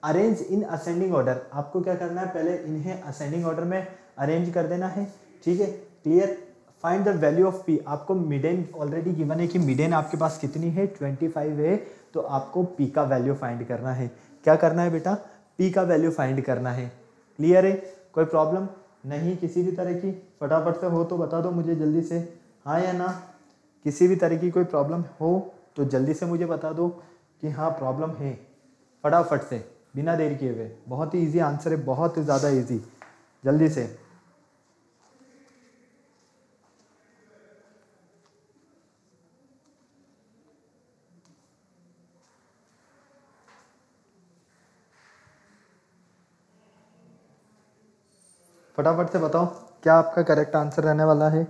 अरेंज इन असेंडिंग ऑर्डर, आपको क्या करना है, पहले इन्हें असेंडिंग ऑर्डर में अरेंज कर देना है, ठीक है, clear. Find the value of P, आपको मिडेन ऑलरेडी गिवन है कि मिडेन आपके पास कितनी है, 25 है, तो आपको पी का वैल्यू फाइंड करना है। क्या करना है बेटा? पी का वैल्यू फाइंड करना है। क्लियर है? कोई प्रॉब्लम नहीं किसी भी तरह की? फटाफट से हो तो बता दो मुझे जल्दी से, हाँ या ना। किसी भी तरह की कोई प्रॉब्लम हो तो जल्दी से मुझे बता दो कि हाँ प्रॉब्लम है, फटाफट से। बिना देरी किए हुए। बहुत ही इजी आंसर है, बहुत ही ज़्यादा इजी। जल्दी से फटाफट से बताओ क्या आपका करेक्ट आंसर रहने वाला है।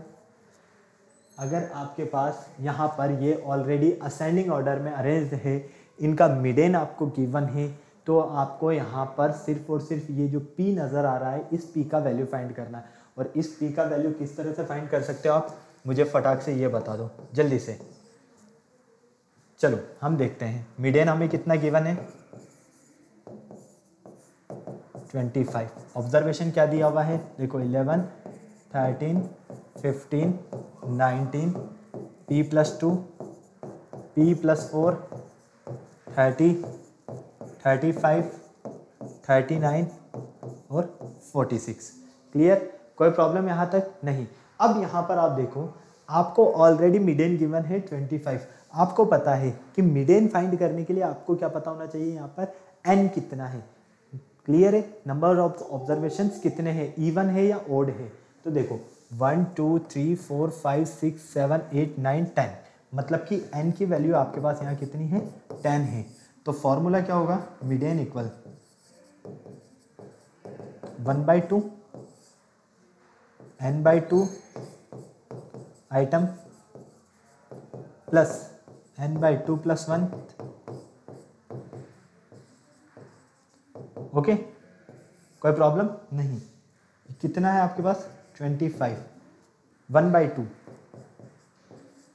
अगर आपके पास यहाँ पर ये ऑलरेडी असेंडिंग ऑर्डर में अरेंज्ड है, इनका मिडेन आपको गिवन है, तो आपको यहाँ पर सिर्फ और सिर्फ ये जो P नज़र आ रहा है, इस P का वैल्यू फाइंड करना है। और इस P का वैल्यू किस तरह से फाइंड कर सकते हो आप, मुझे फटाक से ये बता दो जल्दी से। चलो हम देखते हैं, मिडेन हमें कितना गिवन है, 25। ऑब्जर्वेशन क्या दिया हुआ है, देखो 11, 13, 15, 19, P+2, P+4, 30, 35, 39 और 46। क्लियर, कोई प्रॉब्लम यहाँ तक नहीं। अब यहाँ पर आप देखो, आपको ऑलरेडी मिडेन गिवन है 25। आपको पता है कि मिडेन फाइंड करने के लिए आपको क्या पता होना चाहिए, यहाँ पर n कितना है। क्लियर है, नंबर ऑफ ऑब्जर्वेशंस कितने हैं, इवन है या ओड है। तो देखो 1 2 3 4 5 6 7 8 9 10, मतलब कि n की वैल्यू आपके पास यहाँ कितनी है, 10 है। तो फॉर्मूला क्या होगा, median equal 1/2 n/2 item plus n/2 + 1। Okay, कोई प्रॉब्लम नहीं। कितना है आपके पास, 25, 1/2,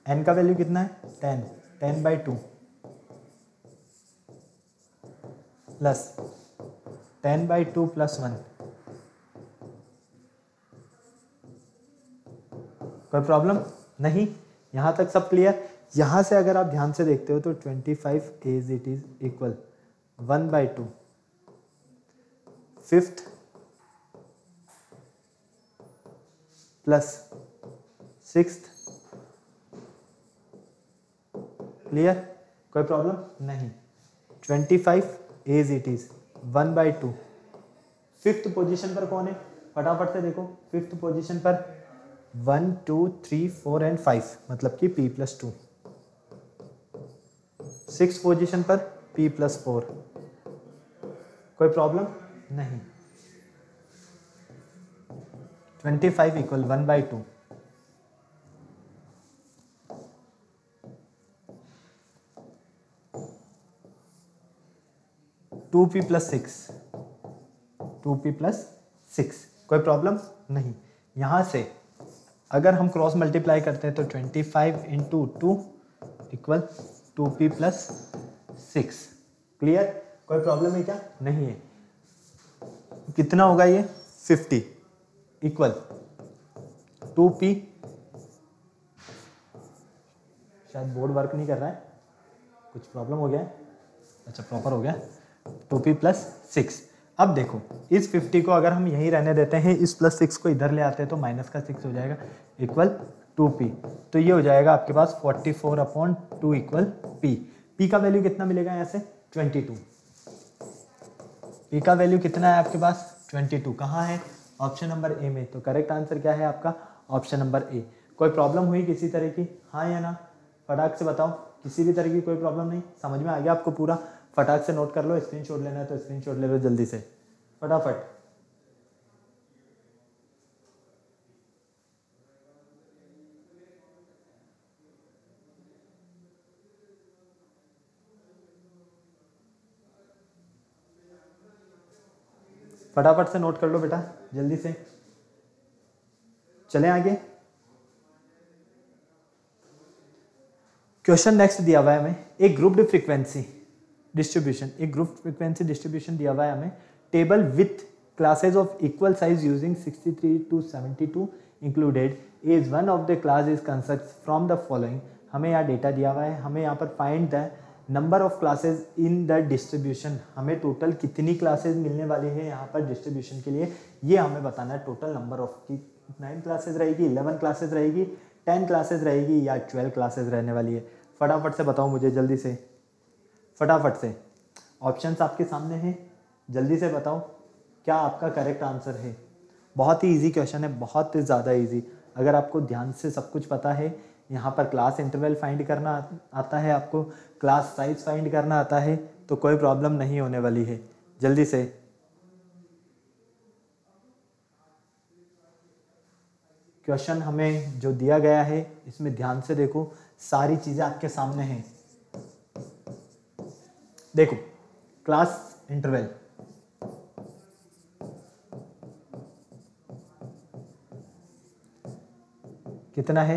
n का वैल्यू कितना है, 10, 10/2 प्लस 10/2 + 1। कोई प्रॉब्लम नहीं, यहाँ तक सब क्लियर। यहाँ से अगर आप ध्यान से देखते हो तो 25 as it is equal 1/2 5th plus 6th। Clear, कोई प्रॉब्लम नहीं। 25 as it is 1/2। 5th position पर कौन है, फटाफट से देखो। 5th पोजीशन पर 1 2 3 4 एंड 5, मतलब कि P+2। 6th पोजीशन पर P+4। कोई प्रॉब्लम नहीं। 25 इक्वल 1/2 2P + 6, 2P + 6। कोई प्रॉब्लम नहीं। यहाँ से अगर हम क्रॉस मल्टीप्लाई करते हैं तो 25 × 2 इक्वल 2P + 6। क्लियर, कोई प्रॉब्लम है क्या, नहीं है। कितना होगा ये, 50 इक्वल 2P, शायद बोर्ड वर्क नहीं कर रहा है, कुछ प्रॉब्लम हो गया है। अच्छा, प्रॉपर हो गया, 2P + 6। अब देखो इस 50 को अगर हम यहीं रहने देते हैं, इस +6 को इधर ले आते हैं तो -6 हो जाएगा इक्वल 2P। तो ये हो जाएगा आपके पास 44/2 इक्वल P। P का वैल्यू कितना मिलेगा यहाँ से, 22। P का वैल्यू कितना है आपके पास, 22। कहाँ है, ऑप्शन नंबर ए में। तो करेक्ट आंसर क्या है आपका, ऑप्शन नंबर ए। कोई प्रॉब्लम हुई किसी तरह की, हाँ या ना, फटाक से बताओ। किसी भी तरह की कोई प्रॉब्लम नहीं, समझ में आ गया आपको पूरा। फटाक से नोट कर लो, स्क्रीनशॉट लेना है तो स्क्रीनशॉट ले लो जल्दी से, फटाफट। फटाफट से नोट कर लो बेटा जल्दी से, चलें आगे। क्वेश्चन नेक्स्ट दिया हुआ है हमें, एक ग्रुप्ड फ्रीक्वेंसी डिस्ट्रीब्यूशन, एक ग्रुप फ्रीक्वेंसी डिस्ट्रीब्यूशन दिया हुआ है हमें। Table with classes of equal size using 63 to 72 included is one of the class is construct from the following. हमें यहाँ डेटा दिया हुआ है, हमें यहाँ पर find the number of classes in the distribution. हमें टोटल कितनी क्लासेज मिलने वाली है यहाँ पर डिस्ट्रीब्यूशन के लिए, ये हमें बताना है। टोटल नंबर ऑफ की 9 क्लासेज रहेगी, 11 क्लासेज रहेगी, 10 क्लासेज रहेगी या 12 क्लासेज रहने वाली है। फटाफट से बताओ मुझे जल्दी से, फटाफट से। ऑप्शंस आपके सामने हैं, जल्दी से बताओ क्या आपका करेक्ट आंसर है। बहुत ही इजी क्वेश्चन है, बहुत ही ज़्यादा इजी। अगर आपको ध्यान से सब कुछ पता है, यहाँ पर क्लास इंटरवल फाइंड करना आता है, आपको क्लास साइज फाइंड करना आता है, तो कोई प्रॉब्लम नहीं होने वाली है। जल्दी से क्वेश्चन हमें जो दिया गया है इसमें ध्यान से देखो, सारी चीज़ें आपके सामने हैं। देखो क्लास इंटरवल कितना है,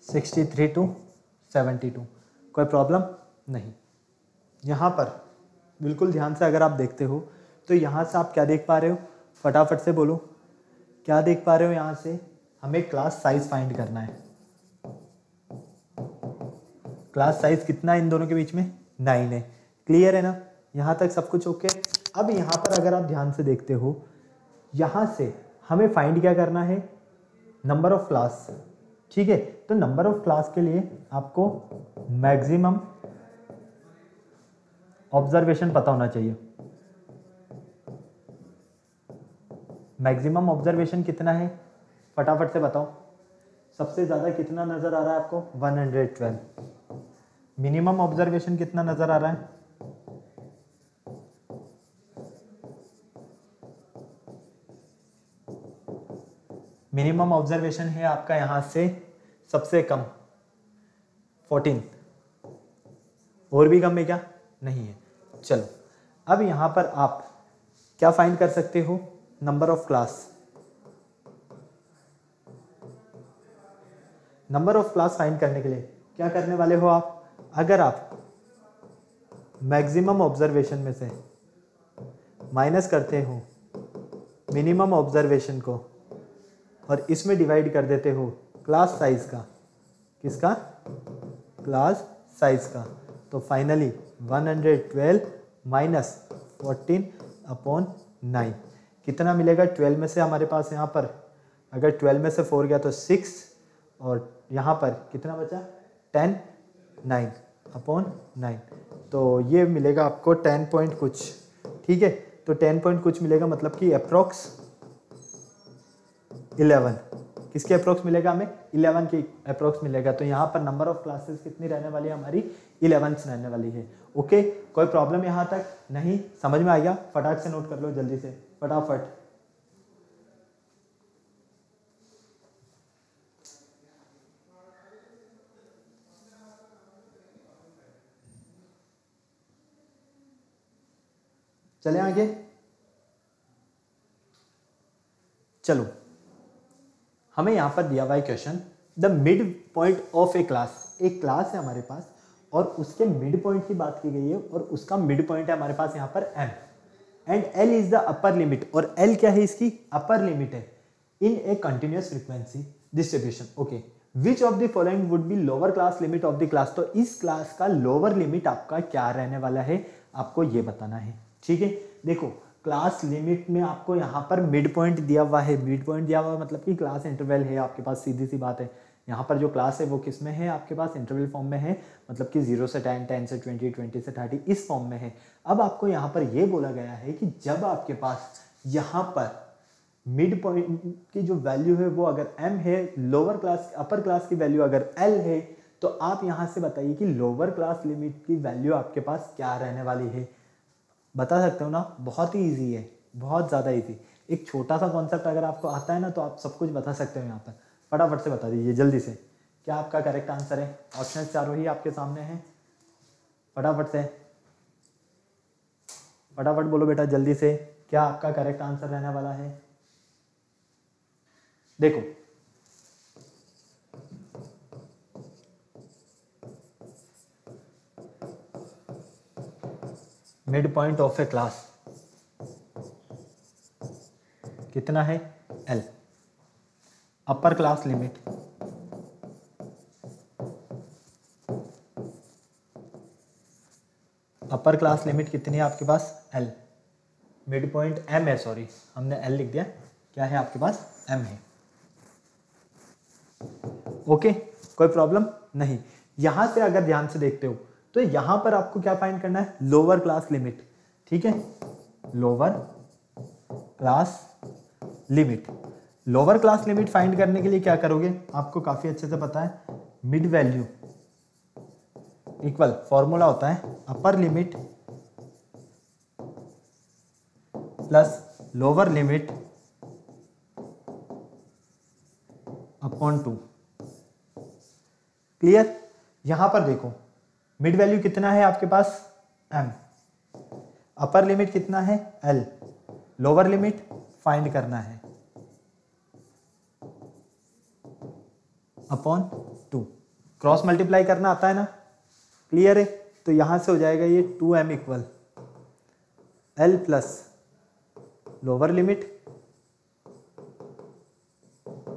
63 to 72, कोई प्रॉब्लम नहीं। यहाँ पर बिल्कुल ध्यान से अगर आप देखते हो तो यहाँ से आप क्या देख पा रहे हो, फटाफट से बोलो क्या देख पा रहे हो। यहाँ से हमें क्लास साइज फाइंड करना है। क्लास साइज कितना है इन दोनों के बीच में, 9 है। क्लियर है ना, यहाँ तक सब कुछ ओके। अब यहाँ पर अगर आप ध्यान से देखते हो, यहाँ से हमें फाइंड क्या करना है, नंबर ऑफ क्लास। ठीक है, तो नंबर ऑफ क्लास के लिए आपको मैक्सिमम ऑब्जर्वेशन पता होना चाहिए। मैक्सिमम ऑब्जर्वेशन कितना है, फटाफट से बताओ। सबसे ज्यादा कितना नजर आ रहा है आपको, 112। मिनिमम ऑब्जर्वेशन कितना नजर आ रहा है, मिनिमम ऑब्जर्वेशन है आपका यहाँ से सबसे कम 14। और भी कम है क्या, नहीं है। चलो अब यहाँ पर आप क्या फाइंड कर सकते हो, number of class. Number of class find करने के लिए क्या करने वाले हो आप, अगर आप मैक्सिमम ऑब्जर्वेशन में से माइनस करते हो मिनिमम ऑब्जर्वेशन को और इसमें डिवाइड कर देते हो क्लास साइज का, किसका, क्लास साइज का, तो फाइनली 112 माइनस 14/9 कितना मिलेगा। 12 में से हमारे पास यहाँ पर अगर 12 में से 4 गया तो 6, और यहाँ पर कितना बचा 10, 9/9, तो ये मिलेगा आपको 10 पॉइंट कुछ। ठीक है, तो 10 पॉइंट कुछ मिलेगा, मतलब कि अप्रोक्स 11। किसके अप्रोक्स मिलेगा हमें, 11 की अप्रोक्स मिलेगा। तो यहाँ पर नंबर ऑफ क्लासेस कितनी रहने वाली है हमारी, 11 रहने वाली है। ओके, कोई प्रॉब्लम यहाँ तक नहीं, समझ में आ गया। फटाक से नोट कर लो जल्दी से, फटाफट। चले आगे, चलो हमें यहां पर दिया हुआ है question, the mid point of A class. एक क्लास है हमारे पास और उसके मिड पॉइंट की बात की गई है, और उसका मिड पॉइंट है हमारे पास यहाँ पर m, and l is the upper limit, और l क्या है, इसकी अपर लिमिट है in a continuous frequency distribution. Okay, which of the following would be lower class limit of the class. तो इस क्लास का लोअर लिमिट आपका क्या रहने वाला है, आपको ये बताना है। ठीक है, देखो क्लास लिमिट में आपको यहाँ पर मिड पॉइंट दिया हुआ है। मिड पॉइंट दिया हुआ मतलब कि क्लास इंटरवल है आपके पास, सीधी सी बात है। यहाँ पर जो क्लास है वो किस में है आपके पास, इंटरवल फॉर्म में है, मतलब कि 0 से 10, 10 से 20, 20 से 30, इस फॉर्म में है। अब आपको यहाँ पर ये बोला गया है कि जब आपके पास यहाँ पर मिड पॉइंट की जो वैल्यू है वो अगर m है, लोअर क्लास अपर क्लास की वैल्यू अगर l है, तो आप यहाँ से बताइए कि लोअर क्लास लिमिट की वैल्यू आपके पास क्या रहने वाली है। बता सकते हो ना, बहुत ही ईजी है, बहुत ज़्यादा ईजी। एक छोटा सा कॉन्सेप्ट अगर आपको आता है ना तो आप सब कुछ बता सकते हो। यहाँ पर फटाफट से बता दीजिए जल्दी से, क्या आपका करेक्ट आंसर है। ऑप्शन चारों ही आपके सामने हैं, फटाफट से फटाफट बोलो बेटा जल्दी से, क्या आपका करेक्ट आंसर रहने वाला है। देखो mid point of A class कितना है, L। Upper class limit upper class limit कितनी है आपके पास, L। मिड पॉइंट M है, सॉरी हमने L लिख दिया, क्या है आपके पास, M है। ओके, कोई प्रॉब्लम नहीं। यहां से अगर ध्यान से देखते हो तो यहां पर आपको क्या फाइंड करना है, लोअर क्लास लिमिट। ठीक है, lower class limit. Lower class limit find करने के लिए क्या करोगे, आपको काफी अच्छे से पता है, मिड वैल्यू इक्वल फॉर्मूला होता है upper limit plus lower limit upon 2। Clear. यहां पर देखो मिड वैल्यू कितना है आपके पास m, अपर लिमिट कितना है l, लोअर लिमिट फाइंड करना है अपॉन 2। क्रॉस मल्टीप्लाई करना आता है ना, क्लियर है। तो यहां से हो जाएगा ये 2m equal l plus lower limit,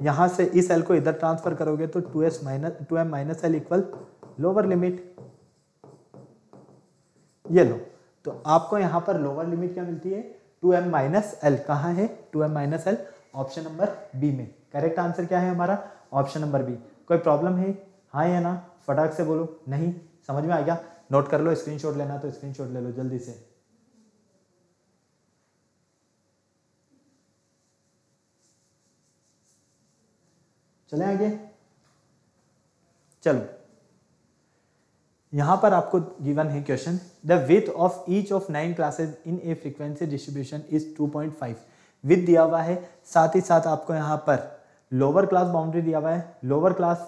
यहां से इस l को इधर ट्रांसफर करोगे तो 2m minus l equal lower limit. ये लो, तो आपको यहां पर लोअर लिमिट क्या मिलती है 2m माइनस l। कहां है 2m minus l, option number B में। करेक्ट आंसर क्या है हमारा, ऑप्शन नंबर बी। कोई प्रॉब्लम है, हाँ या ना, फटाक से बोलो। नहीं, समझ में आ गया, नोट कर लो, स्क्रीनशॉट लेना तो स्क्रीनशॉट ले लो जल्दी से। चले आगे, चलो यहां पर आपको गिवन है question, the width of each of 9 classes in A frequency distribution is 2.5। Width दिया हुआ है, साथ ही साथ आपको यहां पर लोअर क्लास बाउंड्री दिया हुआ है, लोअर क्लास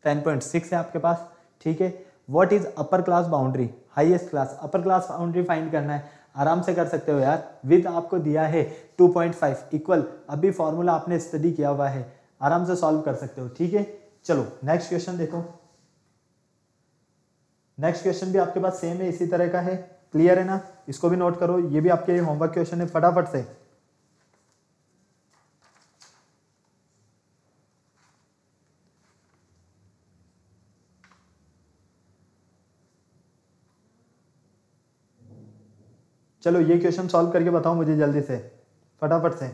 10.6 है आपके पास, ठीक है। What is upper class boundary, highest class, upper class boundary find करना है, आराम से कर सकते हो यार। विड्थ आपको दिया है 2.5 इक्वल, अभी फॉर्मूला आपने स्टडी किया हुआ है, आराम से सॉल्व कर सकते हो, ठीक है। चलो नेक्स्ट क्वेश्चन देखो, नेक्स्ट क्वेश्चन भी आपके पास सेम है, इसी तरह का है, क्लियर है ना, इसको भी नोट करो, ये भी आपके होमवर्क क्वेश्चन है, फटाफट से। चलो ये क्वेश्चन सॉल्व करके बताओ मुझे जल्दी से, फटाफट से।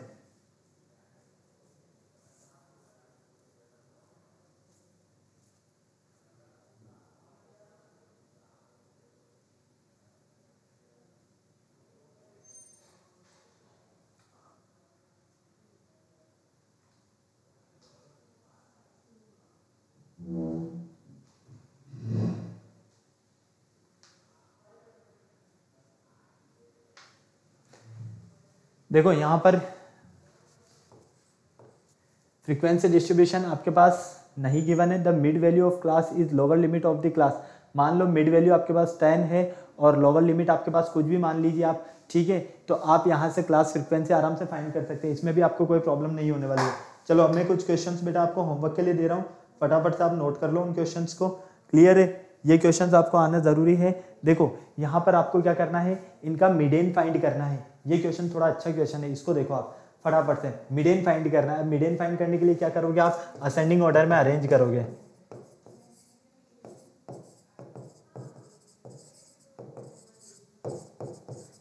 देखो यहां पर फ्रीक्वेंसी डिस्ट्रीब्यूशन आपके पास नहीं गिवन है, the mid value of class is lower limit of the class. मान लो मिड वैल्यू आपके पास 10 है और लोअर लिमिट आपके पास कुछ भी मान लीजिए आप, ठीक है। तो आप यहां से क्लास फ्रीक्वेंसी आराम से फाइंड कर सकते हैं, इसमें भी आपको कोई प्रॉब्लम नहीं होने वाली है। चलो अब मैं कुछ क्वेश्चंस बेटा आपको होमवर्क के लिए दे रहा हूँ, फटाफट से आप नोट कर लो उन क्वेश्चंस को, क्लियर है। ये क्वेश्चंस आपको आना जरूरी है। देखो यहाँ पर आपको क्या करना है, इनका मिडेन फाइंड करना है। ये क्वेश्चन थोड़ा अच्छा क्वेश्चन है, इसको देखो आप फटाफट से, मिडेन फाइंड करना है। मिडेन फाइंड करने के लिए क्या करोगे आप, असेंडिंग ऑर्डर में अरेंज करोगे,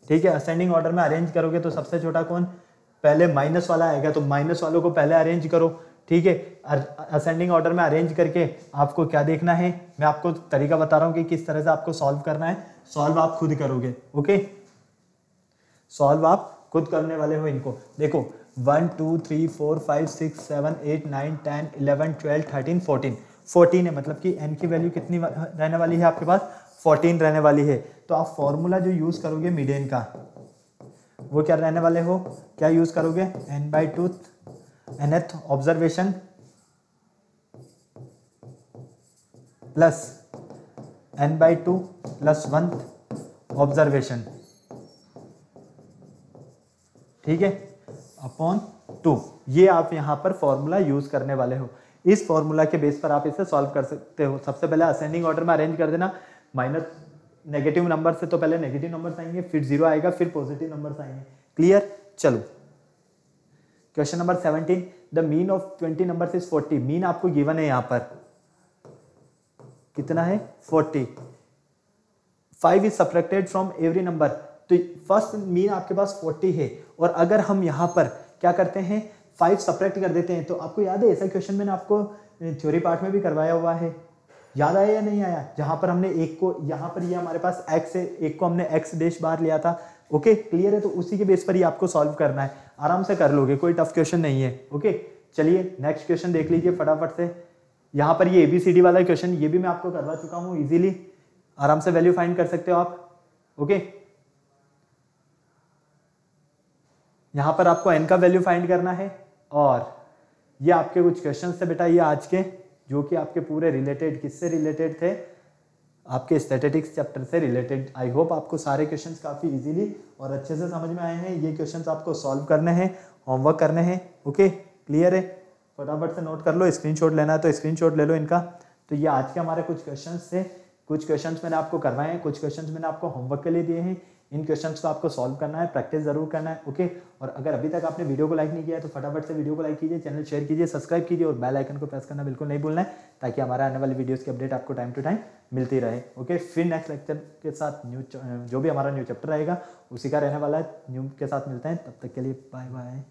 ठीक है। असेंडिंग ऑर्डर में अरेंज करोगे तो सबसे छोटा कौन, पहले माइनस वाला आएगा, तो माइनस वालों को पहले अरेंज करो, ठीक है। असेंडिंग ऑर्डर में अरेंज करके आपको क्या देखना है, मैं आपको तरीका बता रहा हूं कि किस तरह से आपको सॉल्व करना है। सॉल्व आप खुद करोगे, ओके, सॉल्व आप खुद करने वाले हो इनको। देखो 1 2 3 4 5 6 7 8 9 10 11 12 13 14 है, मतलब कि n की वैल्यू कितनी रहने वाली है आपके पास, 14 रहने वाली है। तो आप फॉर्मूला जो यूज करोगे मीडियन का, वो क्या रहने वाले हो, क्या यूज करोगे, n/2 nth observation plus n/2 plus 1th observation, ठीक है, अपॉन 2। ये आप यहां पर फॉर्मूला यूज करने वाले हो। इस फॉर्मूला के बेस पर आप इसे सॉल्व कर सकते हो। सबसे पहले असेंडिंग ऑर्डर में अरेंज कर देना, माइनस नेगेटिव नंबर से तो पहले नेगेटिव नंबर्स आएंगे, फिर 0 आएगा, फिर पॉजिटिव नंबर्स आएंगे, क्लियर। चलो question number 17, the mean of 20 numbers is 40। Mean आपको गिवन है यहां पर कितना है, 40। 5 is subtracted from every number, तो फर्स्ट मीन आपके पास 40 है, और अगर हम यहां पर क्या करते हैं 5 सब्ट्रैक्ट कर देते हैं, तो आपको याद है ऐसा क्वेश्चन मैंने आपको थ्योरी पार्ट में भी करवाया हुआ है, याद आया या नहीं आया? जहां पर हमने एक को, यहाँ पर ये हमारे पास x है, एक को हमने x डैश बार लिया था। ओके क्लियर है? तो उसी के बेस पर ही आपको सॉल्व करना है, आराम से कर लोगे, कोई टफ क्वेश्चन नहीं है। ओके चलिए नेक्स्ट क्वेश्चन देख लीजिए फटाफट से। यहाँ पर ये ABCD वाला क्वेश्चन ये भी मैं आपको करवा चुका हूँ, इजीली आराम से वैल्यू फाइंड कर सकते हो आप। ओके यहाँ पर आपको n का वैल्यू फाइंड करना है, और ये आपके कुछ क्वेश्चन थे बेटा ये आज के, जो कि आपके पूरे रिलेटेड, किससे रिलेटेड थे? आपके स्टैटिस्टिक्स चैप्टर से रिलेटेड। आई होप आपको सारे क्वेश्चंस काफ़ी इजीली और अच्छे से समझ में आए हैं। ये क्वेश्चंस आपको सॉल्व करने हैं, होमवर्क करने हैं। ओके क्लियर है? फटाफट से नोट कर लो, स्क्रीनशॉट लेना है तो स्क्रीनशॉट ले लो इनका। तो ये आज के हमारे कुछ क्वेश्चंस थे, कुछ क्वेश्चंस मैंने आपको करवाए हैं, कुछ क्वेश्चंस मैंने आपको होमवर्क के लिए दिए हैं। इन क्वेश्चंस को आपको सॉल्व करना है, प्रैक्टिस जरूर करना है। ओके और अगर अभी तक आपने वीडियो को लाइक नहीं किया है तो फटाफट से वीडियो को लाइक कीजिए, चैनल शेयर कीजिए, सब्सक्राइब कीजिए और बेल आइकन को प्रेस करना बिल्कुल नहीं भूलना है, ताकि हमारे आने वाली वीडियोस की अपडेट आपको टाइम टू टाइम मिलती रहे। ओके फिर नेक्स्ट लेक्चर के साथ जो भी हमारा न्यू चैप्टर रहेगा उसी का रहने वाला है, न्यू के साथ मिलते हैं। तब तक के लिए बाय बाय।